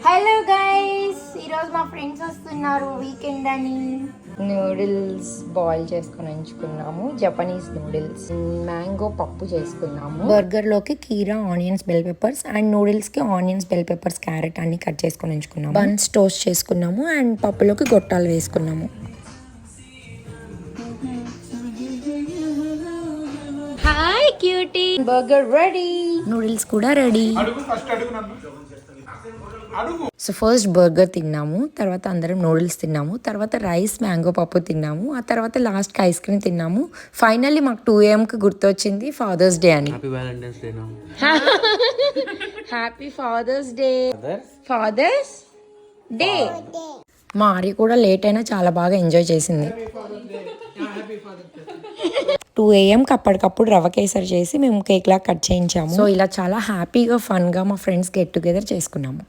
Hello guys, ఈరోజు మా friends వస్తున్నారు వీకెండ్ అని. నూడిల్స్ బాయిల్ చేసుకుని ఉంచుకున్నాము, జపనీస్ నూడిల్స్. మ్యాంగో పప్పు చేసుకున్నాము. బర్గర్లోకి కీరా, ఆనియన్స్, బెల్ పెప్పర్స్ అండ్ నూడిల్స్కి ఆనియన్స్, బెల్ పెప్పర్స్, క్యారెట్ అన్ని కట్ చేసుకొని ఉంచుకున్నాము. బన్స్ టోస్ట్ చేసుకున్నాము అండ్ పప్పులోకి గొట్టాలు వేసుకున్నాము. Hi cutie. Burger ready, noodles కూడా రెడీ. సో ఫస్ట్ బర్గర్ తిన్నాము, తర్వాత అందరం నూడిల్స్ తిన్నాము, తర్వాత రైస్, మ్యాంగో పప్పు తిన్నాము, ఆ తర్వాత లాస్ట్కి ఐస్ క్రీమ్ తిన్నాము. ఫైనల్లీ మాకు 2 AM గుర్తొచ్చింది ఫాదర్స్ డే అని. Happy father's day. Father's day. మా ఆరి కూడా లేట్ అయినా చాలా బాగా ఎంజాయ్ చేసింది. 2 AM అప్పటికప్పుడు రవ్వ కేసరి చేసి మేము కేక్ లా కట్ చేయించాము. సో ఇలా చాలా హ్యాపీగా ఫన్గా మా ఫ్రెండ్స్ గెట్ టుగెదర్ చేసుకున్నాము.